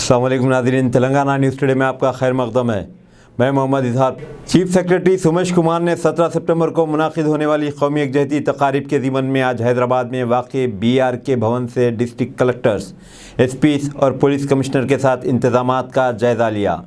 अस्सलाम वालेकुम नाज़रीन, तेलंगाना न्यूज़ टुडे में आपका खैर मक़दम है। मैं मोहम्मद इजहार। चीफ सेक्रेटरी सोमेश कुमार ने 17 सितंबर को मुनाकिद होने वाली कौमी यकजहती तकारीब के ज़िमन में आज हैदराबाद में वाक़ BRK भवन से डिस्ट्रिक्ट कलेक्टर्स, SPs और पुलिस कमिश्नर के साथ इंतज़ामात का जायज़ा लिया।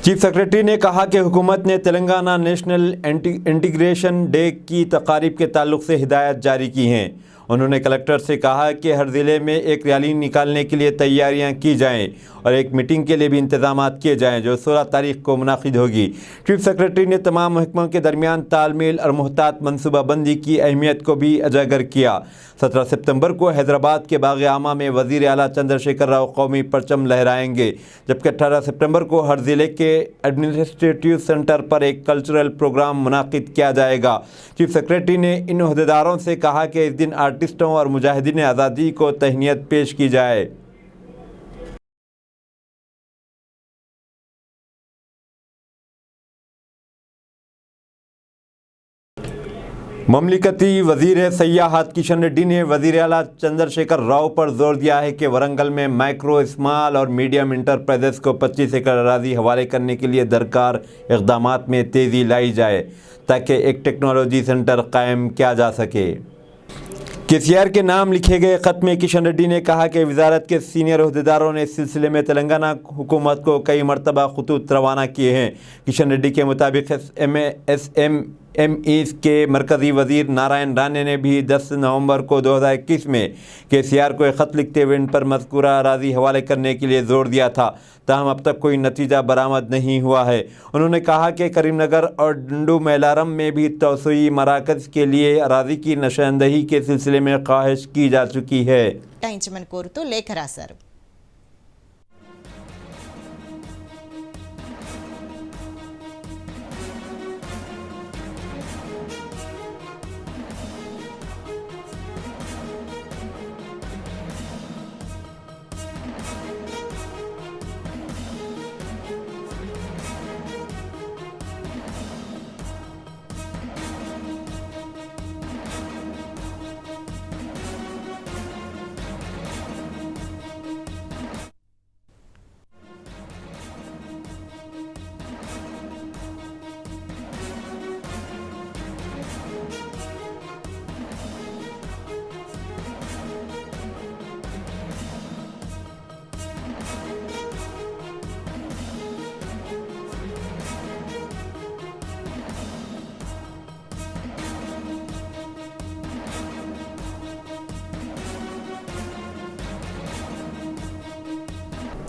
चीफ सेक्रेटरी ने कहा कि हुकूमत ने तेलंगाना नेशनल इंटीग्रेशन डे की तकारीब के ताल्लुक़ से हिदायत जारी की हैं। उन्होंने कलेक्टर से कहा कि हर ज़िले में एक रैली निकालने के लिए तैयारियां की जाएं और एक मीटिंग के लिए भी इंतजामात किए जाएं जो 16 तारीख को मुनाकिद होगी। चीफ सेक्रेटरी ने तमाम महकमों के दरमियान तालमेल और मुहतात मनसूबाबंदी की अहमियत को भी उजागर किया। 17 सितंबर को हैदराबाद के बाग आमा में वज़ीर आला चंद्रशेखर राव कौमी परचम लहराएंगे, जबकि 18 सितंबर को हर ज़िले के एडमिनिस्ट्रेटिव सेंटर पर एक कल्चरल प्रोग्राम मुनाकिद किया जाएगा। चीफ सेक्रेटरी ने इन अहदेदारों से कहा कि इस दिन आर्टिस्टों और मुजाहिदीन आज़ादी को तहनीत पेश की जाए। ममलिकती वज़ीर सयाहत किशन रेड्डी ने वज़ीर आला चंद्रशेखर राव पर जोर दिया है कि वरंगल में माइक्रो, स्मॉल और मीडियम इंटरप्राइजेस को 25 एकड़ अराज़ी हवाले करने के लिए दरकार इक़दामात में तेज़ी लाई जाए ताकि एक टेक्नोलॉजी सेंटर कायम किया जा सके। KCR के नाम लिखे गए ख़त में किशन रेड्डी ने कहा कि वज़ारत के सीनियर अहदेदारों ने इस सिलसिले में तेलंगाना हुकूमत को कई मरतबा ख़ुतूत रवाना किए हैं। किशन रेड्डी के मुताबिक SMEs के मरकज़ी वज़ीर नारायण राणे ने भी 10 नवंबर को 2021 में KCR को एक ख़त लिखते हुए इन पर मज़कूरा अराज़ी हवाले करने के लिए ज़ोर दिया था, ताहम अब तक कोई नतीजा बरामद नहीं हुआ है। उन्होंने कहा कि करीमनगर और डंडू मेलारम में भी तौसीई मराकज़ के लिए अराज़ी की निशानदही के सिलसिले में ख्वाहिश की जा चुकी है। कोरुतू लेख राశారు।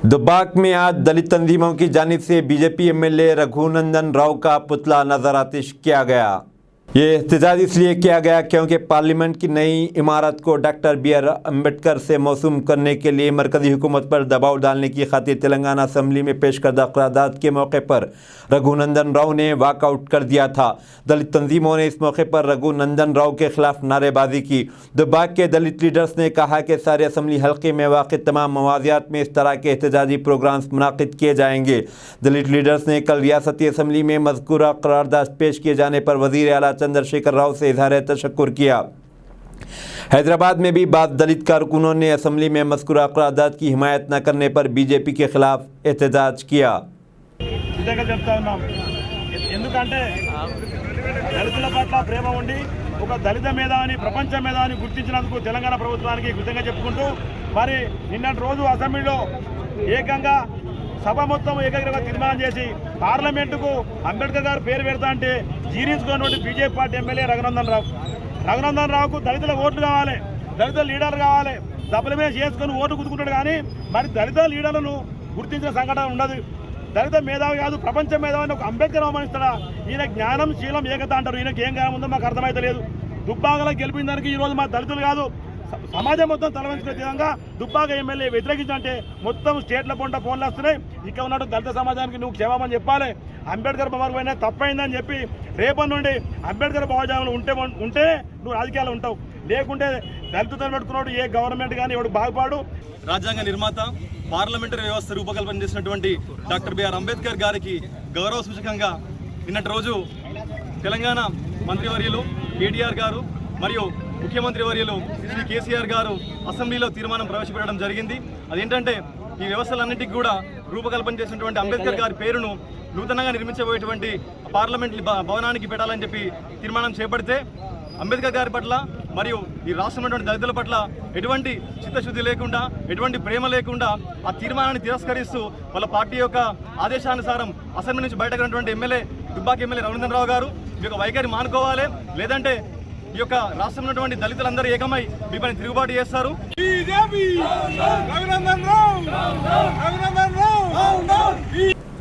दुब्बाक में आज दलित तंजीमों की जानिब से बीजेपी MLA रघुनंदन राव का पुतला नज़र आतिश किया गया। ये एहतजाज इसलिए किया गया क्योंकि पार्लियामेंट की नई इमारत को डॉक्टर BR अम्बेडकर से मौसूम करने के लिए मरकज़ी हुकूमत पर दबाव डालने की खातिर तेलंगाना असम्बली में पेश करदा करारदाद के मौके पर रघुनंदन राव ने वॉकआउट कर दिया था। दलित तंजीमों ने इस मौके पर रघुनंदन राव के खिलाफ नारेबाजी की। दुब्बाक के दलित लीडर्स ने कहा कि सारे असम्बली हल्के में वाक़ तमाम मवाज़ियात में इस तरह के एहतजाजी प्रोग्राम्स मुनाकिद किए जाएंगे। दलित लीडर्स ने कल रियासती असम्बली में मज़कूरा करारदाद पेश किए जाने पर वज़ीर आला चंद्रशेखर राव से इज़हार तशक्कुर किया। हैदराबाद में भी बाद दलित कारकुनों ने असम्बली में मज़कूरा करारदाद की हिमायत न करने पर बीजेपी के खिलाफ एहतजाज किया। దళితుల పట్ల ప్రేమ ఉండి ఒక దళిత మేధావిని ప్రపంచ మేధావిని గుర్తించినందుకు తెలంగాణ ప్రభుత్వానికి కృతజ్ఞత చెప్పుకుంటూ మరి నిన్నటి రోజు అసెంబ్లీలో ఏకంగా సభ మొత్తం ఏకగ్రీవంగా తీర్మానం చేసి పార్లమెంటుకు అంబేద్కర్ గారు పేరు పెడతా అంటే జీర్ణించుకున్నటువంటి బీజేపీ పార్టీ ఎమ్మెల్యే రఘునందన్ రావుకు దళితుల ఓట్లు కావాలి, దళిత లీడర్లు కావాలి, దెబ్బల మీద చేసుకొని ఓటు కుదుకుంటాడు కానీ మరి దళిత లీడర్లను గుర్తించిన సంఘటన ఉండదు। దళిత మేధావి కాదు, ప్రపంచ మేధావిని ఒక అంబేద్కర్ అవమానిస్తాడా? ఈయన జ్ఞానం శీలం ఏకత అంటారు, ఈయనకి ఏం జ్ఞానం ఉందో మాకు అర్థమైతే లేదు। దుబ్బాకలో గెలిపిన దానికి ఈరోజు మా దళితులు కాదు సమాజం మొత్తం తలవంచుకునే విధంగా దుబ్బాక ఎమ్మెల్యే వ్యతిరేకించంటే మొత్తం స్టేట్ల పొంట ఫోన్లు వస్తున్నాయి। ఇక్కడ ఉన్నట్టు దళిత సమాజానికి నువ్వు క్షమాపణ చెప్పాలి, అంబేద్కర్ భవన్ పోయినా తప్పైందని చెప్పి రేపటి నుండి అంబేద్కర్ భావజాలంలో ఉంటే నువ్వు రాజకీయాలు ఉంటావు, లేకుంటే దళితులను పెట్టుకున్నాడు ఏ గవర్నమెంట్ కానీ ఎవడు బాగుపాడు। రాజ్యాంగ నిర్మాత పార్లమెంటరీ వ్యవస్థ రూపకల్పన చేసినటువంటి డాక్టర్ బిఆర్ అంబేద్కర్ గారికి గౌరవ సూచకంగా నిన్నటి రోజు తెలంగాణ మంత్రివర్యులు కేటీఆర్ గారు మరియు ముఖ్యమంత్రి వర్యులు శ్రీ కేసీఆర్ గారు అసెంబ్లీలో తీర్మానం ప్రవేశపెట్టడం జరిగింది। అదేంటంటే ఈ వ్యవస్థలన్నింటికి కూడా రూపకల్పన చేసినటువంటి అంబేద్కర్ గారి పేరును నూతనంగా నిర్మించబోయేటువంటి పార్లమెంట్ భవనానికి పెట్టాలని చెప్పి తీర్మానం చేపడితే అంబేద్కర్ గారి పట్ల మరియు ఈ రాష్ట్రంలో దళితుల పట్ల ఎటువంటి చిత్తశుద్ధి లేకుండా ఎటువంటి ప్రేమ లేకుండా ఆ తీర్మానాన్ని తిరస్కరిస్తూ వాళ్ళ పార్టీ యొక్క ఆదేశానుసారం అసెంబ్లీ నుంచి బయటకు ఉన్నటువంటి ఎమ్మెల్యే దుబ్బాక ఎమ్మెల్యే రవీంద్రరావు గారు ఈ యొక్క వైఖరి మానుకోవాలి, లేదంటే ఈ యొక్క రాష్ట్రంలో ఉన్నటువంటి దళితులందరూ ఏకమై మీ పని తిరుగుబాటు చేస్తారు.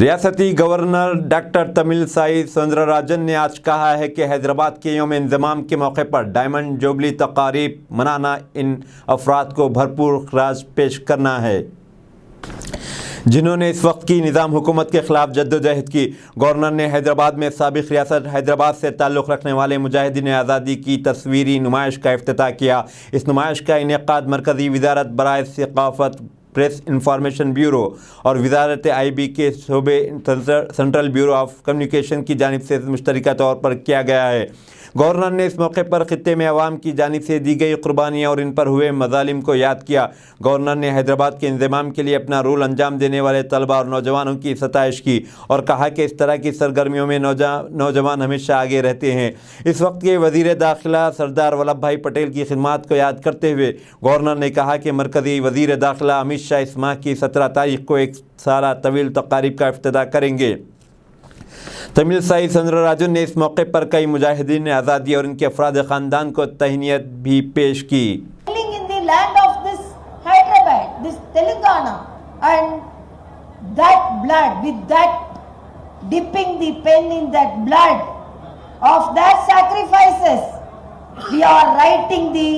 रियासती गवर्नर डॉक्टर तमिलसाई सौंदरराजन ने आज कहा है कि हैदराबाद के यौम इंज़माम के मौके पर डायमंड जुबली तकारीब मनाना इन अफराद को भरपूर खराज पेश करना है जिन्होंने इस वक्त की निज़ाम हुकूमत के ख़िलाफ़ जद्दोजहद की। गवर्नर ने हैदराबाद में साबिक़ रियासत हैदराबाद से ताल्लुक़ रखने वाले मुजाहिदीन आज़ादी की तस्वीरी नुमाइश का इफ्तिताह किया। इस नुमाइश का इनेक़ाद मरकज़ी वज़ारत बराए सक़ाफ़त, प्रेस इंफॉर्मेशन ब्यूरो और वज़ारत IB के शोबे सेंट्रल ब्यूरो ऑफ कम्युनिकेशन की जानिब से मुश्तरका तौर पर किया गया है। गवर्नर ने इस मौके पर खित्ते में अवाम की जानिब से दी गई कुर्बानियाँ और इन पर हुए मज़ालिम को याद किया। गवर्नर ने हैदराबाद के इंतज़ाम के लिए अपना रोल अंजाम देने वाले तलबा और नौजवानों की सताइश की और कहा कि इस तरह की सरगर्मियों में नौजवान हमेशा आगे रहते हैं। इस वक्त के वज़ीर दाखिला सरदार वल्लभ भाई पटेल की खिदमत को याद करते हुए गवर्नर ने कहा कि मरकज़ी वज़ीर दाखिला अमित शाह इस माह की 17 तारीख को एक साल तवील तकारीब का इफ्तिताह करेंगे। तमिलसाई सौंदरराजन ने इस मौके पर कई मुजाहिदीन आज़ादी और इनके अफराद ख़ानदान को तहनीत भी पेश की। In the land of this Hyderabad, this Telangana, and that blood, with that dipping the pen in that blood of their sacrifices, we are writing the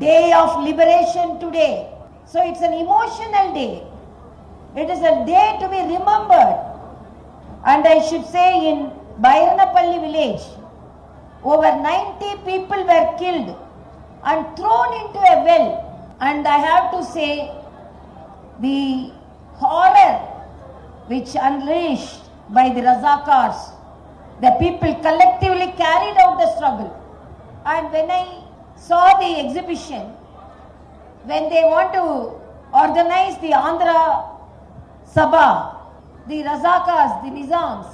day of liberation today. So it's an emotional day. It is a day to be remembered. And I should say in Bairanapalli village, over 90 people were killed and thrown into a well. And I have to say the horror which unleashed by the Razakars, the people collectively carried out the struggle. And when I saw the exhibition, when they want to organize the Andhra Sabha, the Razakars, the Nizams,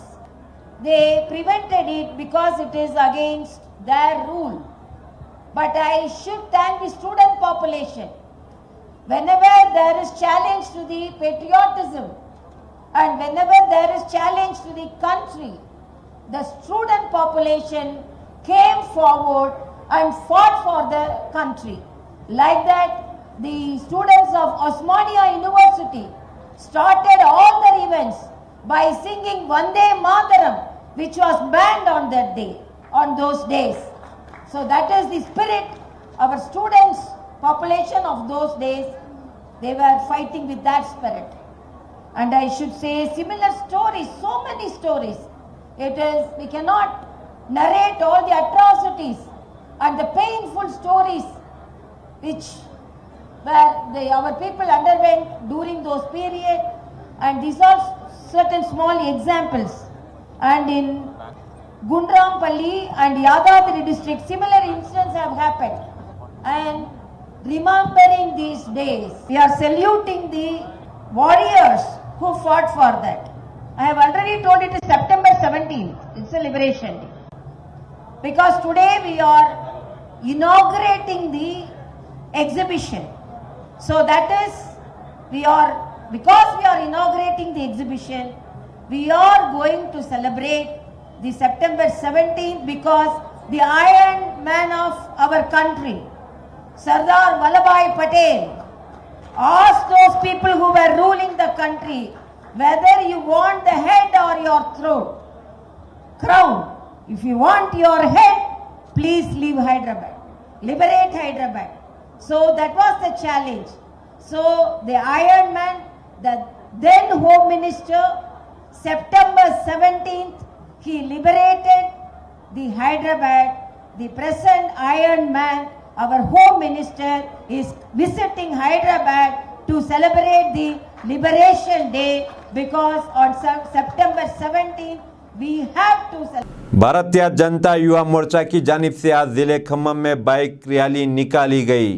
they prevented it because it is against their rule. But I should thank the student population. Whenever there is challenge to the patriotism and whenever there is challenge to the country, the student population came forward and fought for the country. Like that, the students of Osmania University started all their events by singing Vande Mataram, which was banned on that day, on those days. So that is the spirit. Our students, population of those days, they were fighting with that spirit. And I should say similar stories, so many stories. It is, we cannot narrate all the atrocities and the painful stories which our people underwent during those periods, and these are certain small examples. And in Gundrampalli and Yadadri district, similar incidents have happened. And remembering these days, we are saluting the warriors who fought for that. I have already told it is September 17th, it's a liberation day. Because today we are inaugurating the exhibition. So that is, because we are inaugurating the exhibition, we are going to celebrate the September 17th because the Iron Man of our country, Sardar Vallabhbhai Patel, asked those people who were ruling the country whether you want the head or your crown. If you want your head, please leave Hyderabad. Liberate Hyderabad. So that was the challenge. So the Iron Man, the then Home Minister, September 17th, he liberated the Hyderabad. The present Iron Man, our Home Minister, is visiting Hyderabad to celebrate the Liberation Day because on September 17th, we have to celebrate. Bharatiya Janata Yuva Morcha की जानिब से आज जिले खम्मम में bike rally निकाली गई।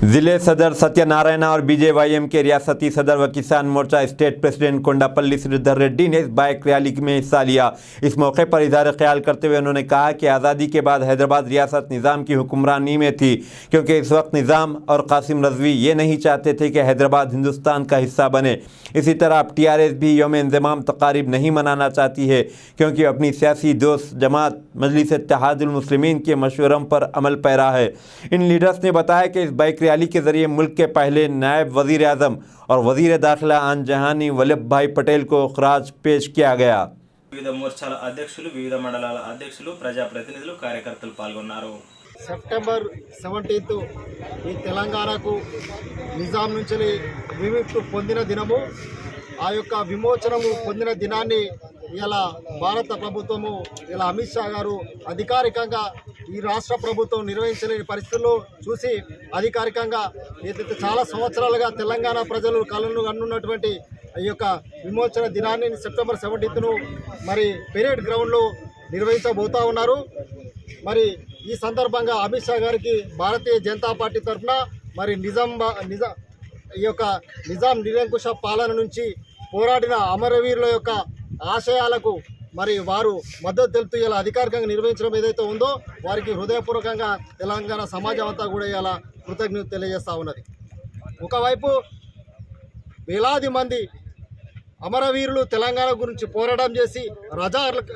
जिले सदर सत्यनारायण और बीजेवाईएम के रियासती सदर व किसान मोर्चा स्टेट प्रेसिडेंट कोंडापल्ली श्रीधर रेड्डी ने इस बाइक रैली में हिस्सा लिया। इस मौके पर इज़हार ख्याल करते हुए उन्होंने कहा कि आज़ादी के बाद हैदराबाद रियासत निज़ाम की हुक्मरानी में थी, क्योंकि इस वक्त निज़ाम और कासिम रज़वी ये नहीं चाहते थे कि हैदराबाद हिंदुस्तान का हिस्सा बने। इसी तरह अब TRS भी यौम इंज़माम तकारीब नहीं मनाना चाहती है, क्योंकि अपनी सियासी दोस्त जमात मजलिस इत्तेहादुल मुस्लिमीन के मशवरों पर अमल पैरा है। इन लीडर्स ने बताया कि इस बाइक रैली के जरिए मुल्क के पहले नायब वज़ीर आज़म और वज़ीर दाखिला आन जहानी वल्लभ भाई पटेल को खराज पेश किया गया। వివిధ మోర్చాల అధ్యక్షులు, వివిధ మండలాల అధ్యక్షులు, ప్రజాప్రతినిధులు, కార్యకర్తలు పాల్గొన్నారు. సెప్టెంబర్ 17 ఈ తెలంగాణకు నిజాం నుంచి విముక్తి పొందిన దినము. ఆ యొక్క విమోచనము పొందిన దినాన్ని ఇలా భారత ప్రభుత్వము ఇలా అమిత్ షా గారు అధికారికంగా ఈ రాష్ట్ర ప్రభుత్వం నిర్వహించలేని పరిస్థితుల్లో చూసి అధికారికంగా ఏదైతే చాలా సంవత్సరాలుగా తెలంగాణ ప్రజలు కలను కన్నున్నటువంటి ఈ యొక్క విమోచన దినాన్ని సెప్టెంబర్ 17ను మరి పెరేడ్ గ్రౌండ్లో నిర్వహించబోతా ఉన్నారు. మరి ఈ సందర్భంగా అమిత్ షా గారికి భారతీయ జనతా పార్టీ తరఫున మరి ఈ యొక్క నిజాం నిరంకుశ పాలన నుంచి పోరాడిన అమరవీరుల యొక్క ఆశయాలకు మరి వారు మద్దతు తెలుపుతూ ఇలా అధికారికంగా నిర్వహించడం ఏదైతే ఉందో వారికి హృదయపూర్వకంగా తెలంగాణ సమాజం అంతా కూడా ఇలా కృతజ్ఞత తెలియజేస్తూ ఉన్నది. ఒకవైపు వేలాది మంది అమరవీరులు తెలంగాణ గురించి పోరాటం చేసి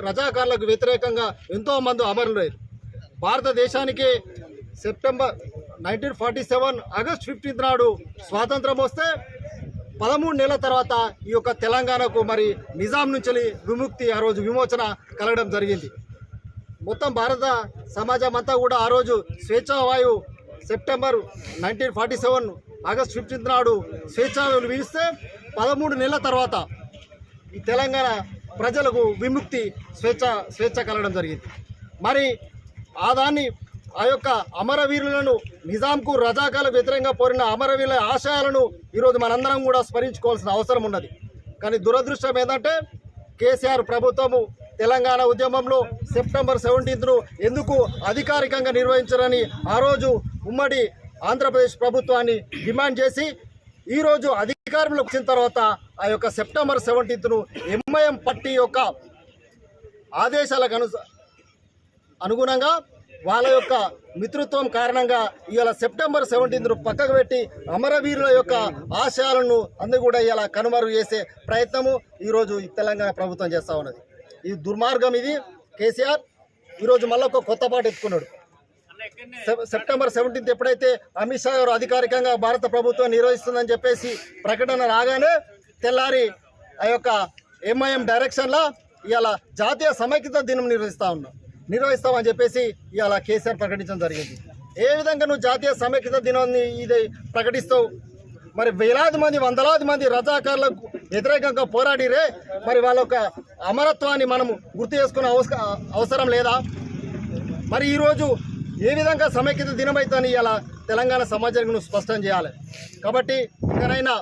రజాకార్లకు వ్యతిరేకంగా ఎంతోమంది అమరులయ్యారు. భారతదేశానికి సెప్టెంబర్ 1947 ఆగస్ట్ 15 నాడు స్వాతంత్రం వస్తే 13 నెలల తర్వాత ఈ యొక్క తెలంగాణకు మరి నిజాం నుంచి విముక్తి, ఆ రోజు విమోచన కలగడం జరిగింది. మొత్తం భారత సమాజం అంతా కూడా ఆ రోజు స్వేచ్ఛావాయు సెప్టెంబర్ 1947 ఆగస్ట్ 15 నాడు స్వేచ్ఛావాయువులు వీస్తే 13 నెలల తర్వాత ఈ తెలంగాణ ప్రజలకు విముక్తి స్వేచ్ఛ కలగడం జరిగింది. మరి ఆ యొక్క అమరవీరులను నిజాంకు రజాకాల వ్యతిరేకంగా పోరిన అమరవీరుల ఆశయాలను ఈరోజు మనందరం కూడా స్మరించుకోవాల్సిన అవసరం ఉన్నది. కానీ దురదృష్టం ఏంటంటే కేసీఆర్ ప్రభుత్వము తెలంగాణ ఉద్యమంలో సెప్టెంబర్ 17ను ఎందుకు అధికారికంగా నిర్వహించరని ఆ రోజు ఉమ్మడి ఆంధ్రప్రదేశ్ ప్రభుత్వాన్ని డిమాండ్ చేసి ఈరోజు అధికారంలోకి వచ్చిన తర్వాత ఆ యొక్క సెప్టెంబర్ 17ను ఎంఐఎం పార్టీ యొక్క ఆదేశాలకు అనుగుణంగా వాళ్ళ యొక్క మిత్రత్వం కారణంగా ఇవాళ సెప్టెంబర్ 17ను పక్కకు పెట్టి అమరవీరుల యొక్క ఆశయాలను అందరూ కూడా ఇలా కనుమరుగు చేసే ప్రయత్నము ఈరోజు ఈ తెలంగాణ ప్రభుత్వం చేస్తూ ఉన్నది. ఈ దుర్మార్గం ఇది. కేసీఆర్ ఈరోజు మళ్ళీ ఒక కొత్త పాట ఎత్తుకున్నాడు. సెప్టెంబర్ 17 ఎప్పుడైతే అమిత్ షా గారు అధికారికంగా భారత ప్రభుత్వం నిర్వహిస్తుందని చెప్పేసి ప్రకటన రాగానే తెల్లారి ఆ యొక్క ఎంఐఎం డైరెక్షన్లో ఇవాళ జాతీయ సమైక్యత దినం నిర్వహిస్తామని చెప్పేసి ఇవాళ కేసీఆర్ ప్రకటించడం జరిగింది. ఏ విధంగా నువ్వు జాతీయ సమైక్యత దినాన్ని ఇది ప్రకటిస్తావు? మరి వేలాది మంది, వందలాది మంది రజాకార్లకు వ్యతిరేకంగా పోరాడిరే, మరి వాళ్ళ యొక్క అమరత్వాన్ని మనము గుర్తు చేసుకునే అవసరం లేదా? మరి ఈరోజు ఏ విధంగా సమైక్యత దినం అవుతుందని ఇలా తెలంగాణ సమాజానికి నువ్వు స్పష్టం చేయాలి. కాబట్టి ఇకనైనా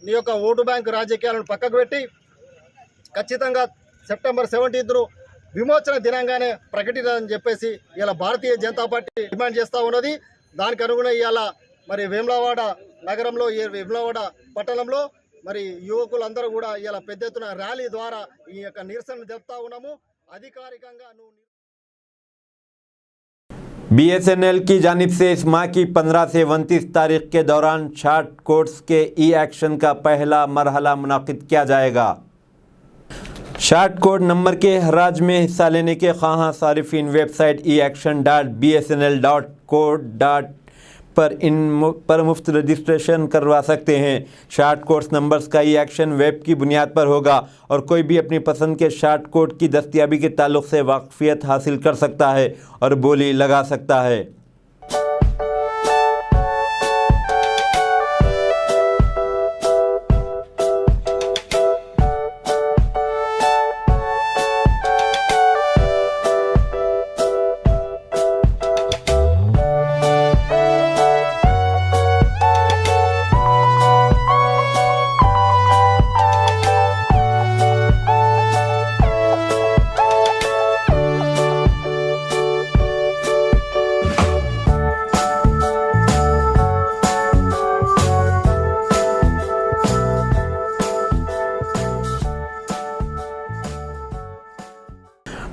నీ యొక్క ఓటు బ్యాంకు రాజకీయాలను పక్కకు పెట్టి ఖచ్చితంగా సెప్టెంబర్ 17ను విమోచన దినంగానే ప్రకటించాలని చెప్పేసి ఇలా భారతీయ జనతా పార్టీ డిమాండ్ చేస్తూ ఉన్నది. దానికి అనుగుణంగా ఇవాళ మరి వేములవాడ నగరంలో, వేములవాడ పట్టణంలో మరి యువకులందరూ కూడా ఇలా పెద్ద ఎత్తున ర్యాలీ ద్వారా ఈ యొక్క నిరసన తెలుపుతా ఉన్నాము. అధికారికంగా BSNL की जानिब से इस माह की 15 से 29 तारीख के दौरान शॉर्ट कोर्ट्स के एक्शन का पहला मरहला मुनाकिद किया जाएगा। शॉर्ट कोड नंबर के हराज में हिस्सा लेने के ख्वाह सारिफिन वेबसाइट eaction.bsnl.co. पर मुफ्त रजिस्ट्रेशन करवा सकते हैं। शॉर्ट कोड्स नंबर्स का एक्शन वेब की बुनियाद पर होगा और कोई भी अपनी पसंद के शॉर्ट कोड की दस्तयाबी के ताल्लुक़ से वाकफियत हासिल कर सकता है और बोली लगा सकता है।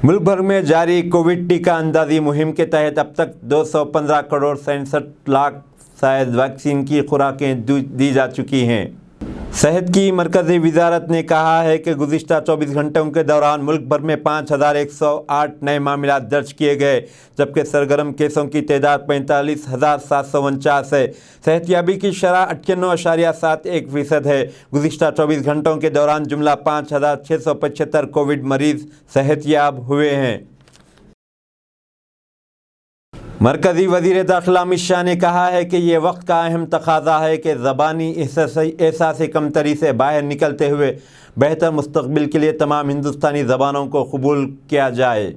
मुल्क भर में जारी कोविड टीका अंदाजी मुहिम के तहत अब तक 215 करोड़ 67 लाख शायद वैक्सीन की खुराकें दी जा चुकी हैं। सेहत की मरकज़ी वजारत ने कहा है कि गुज़िश्ता 24 घंटों के दौरान मुल्क भर में 5108 नए मामला दर्ज किए गए, जबकि सरगर्म केसों की तादाद 45,749 है। सेहतियाबी की शरह 98.71% है। गुज़िश्ता 24 घंटों के दौरान जुमला 5,675 कोविड मरीज़ सेहतियाब हुए हैं। मरकज़ी वज़ीर दाखिला अमित शाह ने कहा है कि ये वक्त का अहम तकाज़ा है कि ज़बानी एहसास कमतरी से बाहर निकलते हुए बेहतर मुस्तक़बिल के लिए तमाम हिंदुस्तानी ज़बानों को कबूल किया जाए।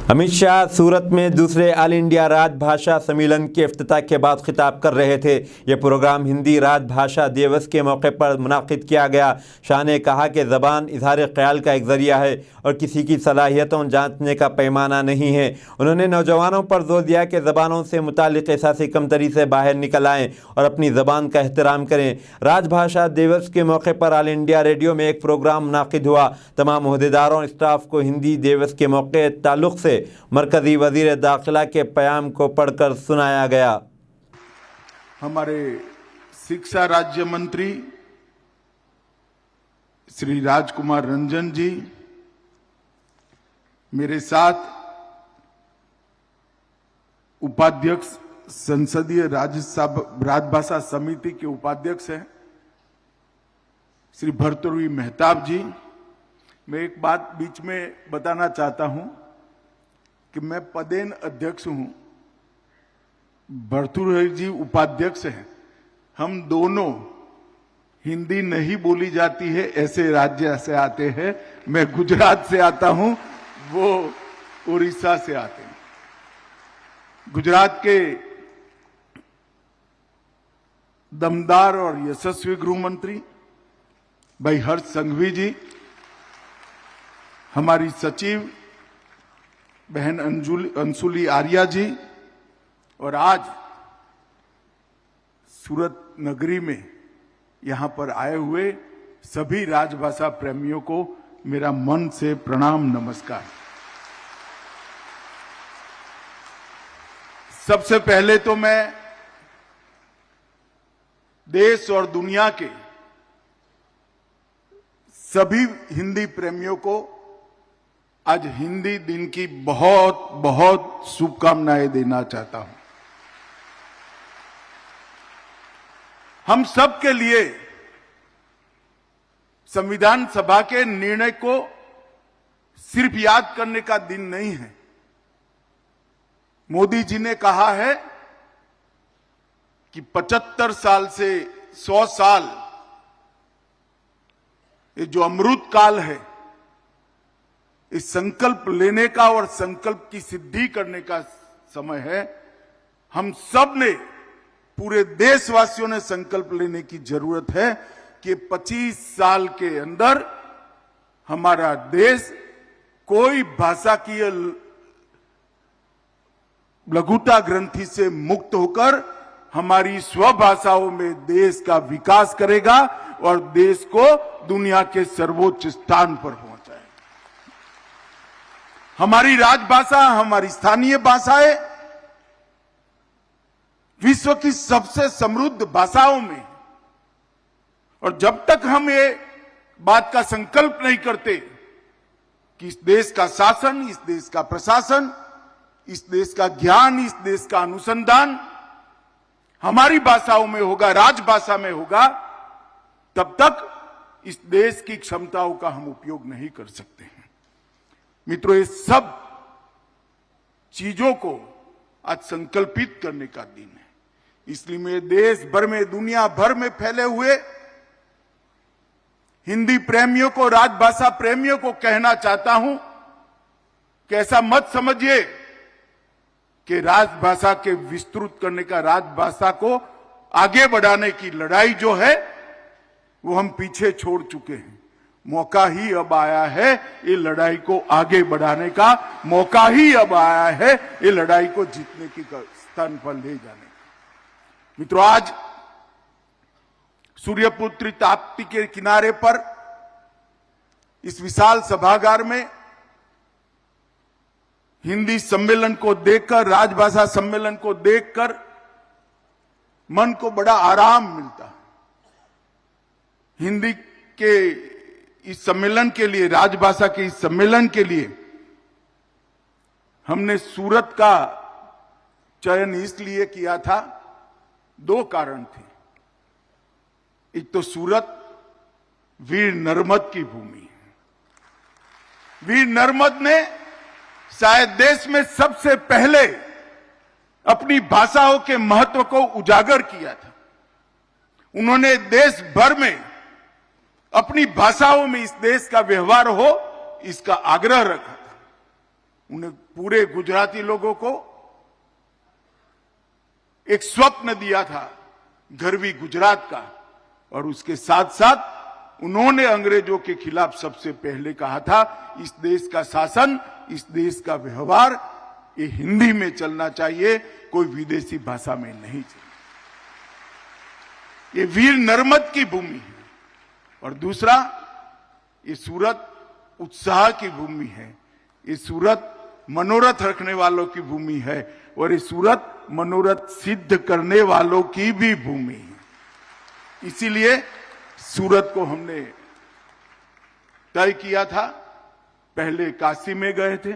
अमित शाह सूरत में दूसरे ऑल इंडिया राजभाषा सम्मेलन के इफ्तिताह के बाद खिताब कर रहे थे। ये प्रोग्राम हिंदी राजभाषा दिवस के मौके पर मुनाकिद किया गया। शाह ने कहा कि ज़बान इज़हार ख्याल का एक ज़रिया है और किसी की सलाहियतों जांचने का पैमाना नहीं है। उन्होंने नौजवानों पर जोर दिया कि ज़बानों से मुतालिक एहसासी कमतरी से बाहर निकल आएँ और अपनी ज़बान का एहतराम करें। राजभाषा दिवस के मौके पर ऑल इंडिया रेडियो में एक प्रोग्राम मुनाकिद हुआ। तमाम ओहदेदारों और स्टाफ को हिंदी दिवस के मौके ताल्लुक़ से मरकज़ी वज़ीर दाखिला के बयान को पढ़कर सुनाया गया। हमारे शिक्षा राज्य मंत्री श्री राजकुमार रंजन जी, मेरे साथ उपाध्यक्ष संसदीय राजभाषा समिति के उपाध्यक्ष हैं श्री भर्तृहरि मेहताब जी। मैं एक बात बीच में बताना चाहता हूं कि मैं पदेन अध्यक्ष हूं, भर्तृहरि जी उपाध्यक्ष हैं। हम दोनों हिंदी नहीं बोली जाती है ऐसे राज्य से आते हैं। मैं गुजरात से आता हूं, वो उड़ीसा से आते हैं। गुजरात के दमदार और यशस्वी गृह मंत्री भाई हर्ष संघवी जी, हमारी सचिव बहन अंशुली आर्या जी, और आज सूरत नगरी में यहां पर आए हुए सभी राजभाषा प्रेमियों को मेरा मन से प्रणाम नमस्कार। सबसे पहले तो मैं देश और दुनिया के सभी हिंदी प्रेमियों को आज हिंदी दिन की बहुत बहुत शुभकामनाएं देना चाहता हूं। हम सब के लिए संविधान सभा के निर्णय को सिर्फ याद करने का दिन नहीं है। मोदी जी ने कहा है कि 75 साल से 100 साल ये जो अमृत काल है, इस संकल्प लेने का और संकल्प की सिद्धि करने का समय है। हम सब ने, पूरे देशवासियों ने संकल्प लेने की जरूरत है कि 25 साल के अंदर हमारा देश कोई भाषा की लघुता ग्रंथि से मुक्त होकर हमारी स्वभाषाओं में देश का विकास करेगा और देश को दुनिया के सर्वोच्च स्थान पर पहुंचाएगा। हमारी राजभाषा, हमारी स्थानीय भाषाएं विश्व की सबसे समृद्ध भाषाओं में, और जब तक हम ये बात का संकल्प नहीं करते कि इस देश का शासन, इस देश का प्रशासन, इस देश का ज्ञान, इस देश का अनुसंधान हमारी भाषाओं में होगा, राजभाषा में होगा, तब तक इस देश की क्षमताओं का हम उपयोग नहीं कर सकते हैं। मित्रों, ये सब चीजों को आज संकल्पित करने का दिन है। इसलिए मैं देश भर में, दुनिया भर में फैले हुए हिंदी प्रेमियों को, राजभाषा प्रेमियों को कहना चाहता हूं कि ऐसा मत समझिए कि राजभाषा के विस्तृत करने का, राजभाषा को आगे बढ़ाने की लड़ाई जो है वो हम पीछे छोड़ चुके हैं। मौका ही अब आया है ये लड़ाई को आगे बढ़ाने का, मौका ही अब आया है ये लड़ाई को जीतने की स्थान पर ले जाने का। मित्रों, आज सूर्यपुत्री ताप्ती के किनारे पर इस विशाल सभागार में हिंदी सम्मेलन को देखकर, राजभाषा सम्मेलन को देखकर मन को बड़ा आराम मिलता। हिंदी के इस सम्मेलन के लिए, राजभाषा के इस सम्मेलन के लिए हमने सूरत का चयन इसलिए किया था, दो कारण थे। एक तो सूरत वीर नर्मद की भूमि है। वीर नर्मद ने शायद देश में सबसे पहले अपनी भाषाओं के महत्व को उजागर किया था। उन्होंने देश भर में अपनी भाषाओं में इस देश का व्यवहार हो, इसका आग्रह रखा था। उन्हें पूरे गुजराती लोगों को एक स्वप्न दिया था, गरवी गुजरात का, और उसके साथ साथ उन्होंने अंग्रेजों के खिलाफ सबसे पहले कहा था, इस देश का शासन, इस देश का व्यवहार ये हिंदी में चलना चाहिए, कोई विदेशी भाषा में नहीं चाहिए। ये वीर नर्मद की भूमि है। और दूसरा, ये सूरत उत्साह की भूमि है। ये सूरत मनोरथ रखने वालों की भूमि है, और ये सूरत मनोरथ सिद्ध करने वालों की भी भूमि है। इसीलिए सूरत को हमने तय किया था। पहले काशी में गए थे,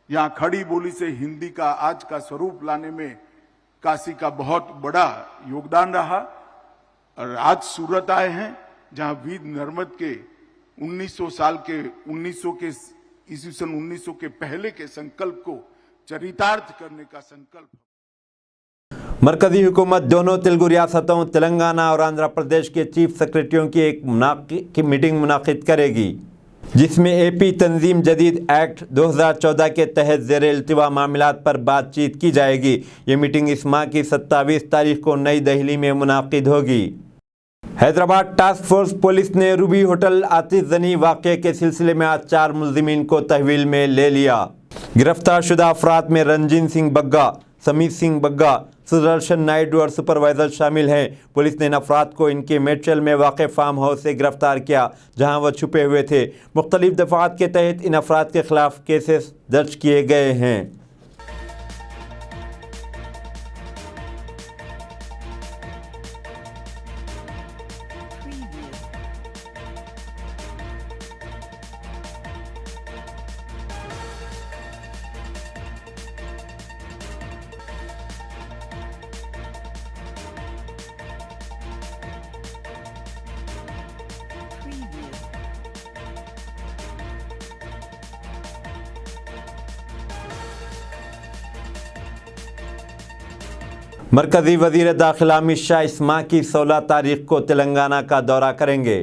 यहां खड़ी बोली से हिंदी का आज का स्वरूप लाने में काशी का बहुत बड़ा योगदान रहा। और आज सूरत आए हैं, जहां वीर नर्मद के 1900 के ईस्वी सन 1900 के पहले के संकल्प को चरितार्थ करने का संकल्प। मरकजी हुकूमत दोनों तेलुगु रियासतों तेलंगाना और आंध्र प्रदेश के चीफ सेक्रेटरियों की एक मीटिंग मुनाकिद करेगी, जिसमें एपी तंजीम जदीद एक्ट 2014 के तहत ज़ेर इल्तिवा मामलात पर बातचीत की जाएगी। ये मीटिंग इस माह की 27 तारीख को नई दिल्ली में मुनाकिद होगी। हैदराबाद टास्क फोर्स पुलिस ने रूबी होटल आतिशजनी वाक़े के सिलसिले में आज 4 मुल्ज़िमीन को तहवील में ले लिया। गिरफ्तार शुदा अफराद में रंजीन सिंह बग्गा, समीत सिंह बग्गा, सुदर्शन नायडू और सुपरवाइजर शामिल हैं। पुलिस ने इन अफराद को इनके मेट्रल में वाक़ फार्म हाउस से गिरफ्तार किया, जहां वह छुपे हुए थे। मुख्तलिफ दफ़ात के तहत इन अफराद के खिलाफ केसेस दर्ज किए गए हैं। मरकजी वज़ीर दाखिला अमित शाह इस माह की 16 तारीख को तेलंगाना का दौरा करेंगे।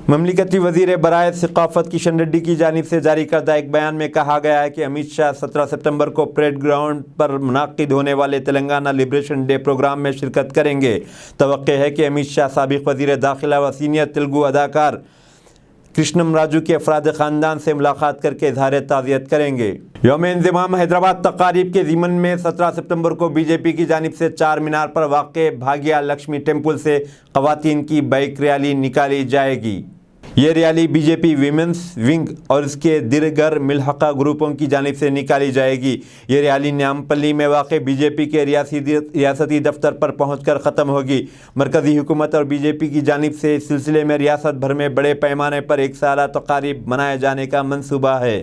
ममलिकती वज़ीर बराए सक़ाफ़त किशन रेड्डी की जानिब से जारी करदा एक बयान में कहा गया है कि अमित शाह 17 सितंबर को परेड ग्राउंड पर मुनाकिद होने वाले तेलंगाना लिबरेशन डे प्रोग्राम में शिरकत करेंगे। तवक्के है कि अमित शाह साबिक़ वज़ीर दाखिला व सीनियर तेलुगु अदाकार कृष्णम राजू के अफराद ख़ानदान से मुलाकात करके इज़हार ताज़ियत करेंगे। यौम इंज़िमाम हैदराबाद तक़ारीब के ज़िमन में 17 सितंबर को बीजेपी की जानिब से चार मीनार पर वाक़े भाग्या लक्ष्मी टेम्पल से ख़वातीन की बाइक रैली निकाली जाएगी। ये रैली बीजेपी वीमेंस विंग और इसके दीगर मिलहक़ा ग्रुपों की जानिब से निकाली जाएगी। ये रैली न्यामपल्ली में वाक़े बीजेपी के रियासती दफ्तर पर पहुंचकर ख़त्म होगी। मरकज़ी हुकूमत और बीजेपी की जानिब से इस सिलसिले में रियासत भर में बड़े पैमाने पर एक साला तक़ारीब मनाए जाने का मंसूबा है।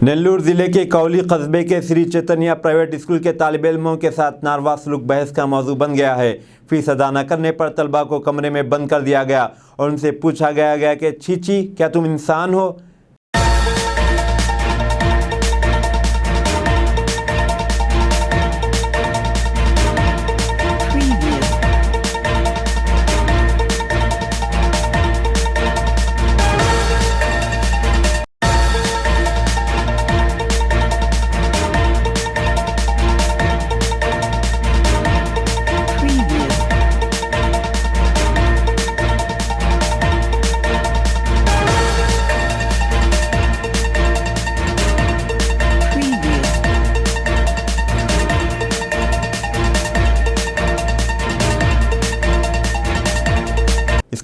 नेल्लूर ज़िले के कौली कस्बे के श्री चैतन्य प्राइवेट स्कूल के तालिब इल्मों के साथ नारवा सलूक बहस का मौजू बन गया है। फीस अदा न करने पर तलबा को कमरे में बंद कर दिया गया और उनसे पूछा गया कि छी क्या तुम इंसान हो।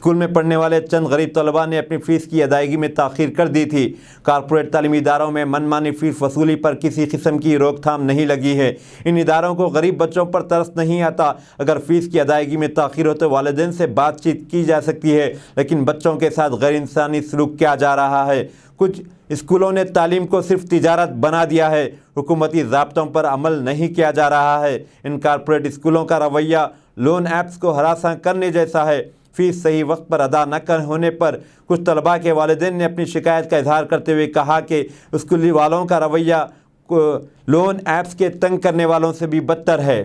स्कूल में पढ़ने वाले चंद गरीब तलबा ने अपनी फ़ीस की अदायगी में ताख़ीर कर दी थी। कॉरपोरेट तालीमी इदारों में मनमानी फ़ीस वसूली पर किसी किस्म की रोकथाम नहीं लगी है। इन इदारों को गरीब बच्चों पर तरस नहीं आता। अगर फ़ीस की अदायगी में ताख़ीर हो तो वालिदैन से बातचीत की जा सकती है, लेकिन बच्चों के साथ गैर इंसानी सलूक किया जा रहा है। कुछ स्कूलों ने तालीम को सिर्फ तिजारत बना दिया है। हुकूमती ज़ाब्तों पर अमल नहीं किया जा रहा है। इन कॉरपोरेट स्कूलों का रवैया लोन ऐप्स को हरासा करने जैसा है। फ़ीस सही वक्त पर अदा न कर होने पर कुछ तलबा के वालिदैन ने अपनी शिकायत का इजहार करते हुए कहा कि स्कूली वालों का रवैया लोन ऐप्स के तंग करने वालों से भी बदतर है।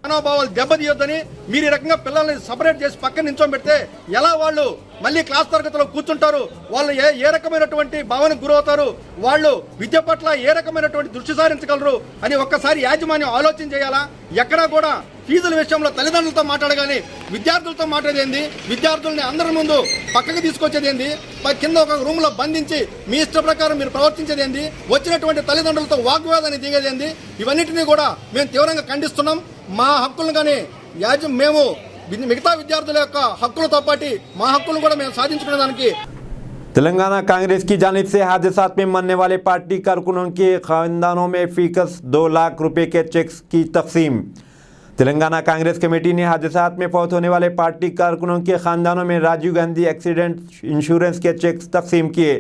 మనోభావాలు దెబ్బతీయొద్దని మీరు ఈ రకంగా పిల్లల్ని సెపరేట్ చేసి పక్కన నించోబెడితే ఎలా వాళ్ళు మళ్ళీ క్లాస్ తరగతిలో కూర్చుంటారు? వాళ్ళు ఏ రకమైనటువంటి భావనకు గురవుతారు? వాళ్ళు విద్య పట్ల ఏ రకమైనటువంటి దృష్టి సారించగలరు అని ఒక్కసారి యాజమాన్యం ఆలోచన చేయాలా? ఎక్కడా కూడా ఫీజుల విషయంలో తల్లిదండ్రులతో మాట్లాడగాని విద్యార్థులతో మాట్లాడేది, విద్యార్థుల్ని అందరి ముందు పక్కకి తీసుకొచ్చేది, కింద ఒక రూమ్ లో బంధించి మీ ఇష్ట ప్రకారం మీరు ప్రవర్తించేది, వచ్చినటువంటి తల్లిదండ్రులతో వాగ్వాదాన్ని దిగేది, ఇవన్నిటినీ కూడా మేము తీవ్రంగా ఖండిస్తున్నాం. మా హక్కులను కానీ మేము మిగతా విద్యార్థుల యొక్క హక్కులతో పాటు మా హక్కులను కూడా మేము సాధించుకునేదానికి तेलंगाना कांग्रेस की जानिब से हादसात में मरने वाले पार्टी कारकुनों के खानदानों में फीकस 2 लाख रुपए के चेक्स की तकसीम। तेलंगाना कांग्रेस कमेटी ने हादसात में फौत होने वाले पार्टी कारकुनों के खानदानों में राजीव गांधी एक्सीडेंट इंश्योरेंस के चेक्स तकसीम किए।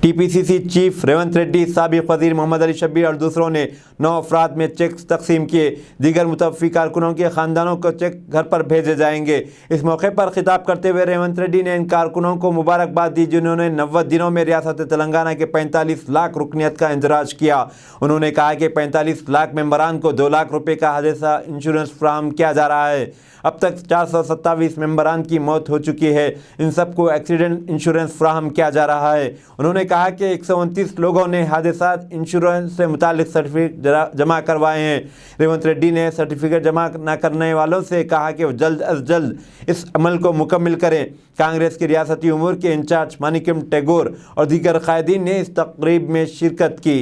टीपीसीसी चीफ रेवंत रेड्डी, साबिक वजीर मोहम्मद अली शब्बीर और दूसरों ने 9 अफराद में चेक तकसीम किए। दीगर मुतवफ़ी कारकुनों के ख़ानदानों को चेक घर पर भेजे जाएंगे। इस मौके पर खिताब करते हुए रेवंत रेड्डी ने इन कारकुनों को मुबारकबाद दी जिन्होंने 90 दिनों में रियासत तेलंगाना के 45 लाख रुकनियत का इंदराज किया। उन्होंने कहा कि 45 लाख मेंबरान को 2 लाख रुपये का हादसा इंश्योरेंस फ्राहम किया जा रहा है। अब तक 427 मेंबरान की मौत हो चुकी है। इन सबको एक्सीडेंट इंश्योरेंस फ्राहम किया जा रहा है। उन्होंने कहा कि 129 लोगों ने हादसा इंश्योरेंस से मुतालिक सर्टिफिकेट जमा करवाए हैं। रेवंत रेड्डी ने सर्टिफिकेट जमा न करने वालों से कहा कि वो जल्द अज जल्द इस अमल को मुकम्मल करें। कांग्रेस के रियासती उमूर के इंचार्ज मानिकम टैगोर और दीगर कायदीन ने इस तकरीब में शिरकत की।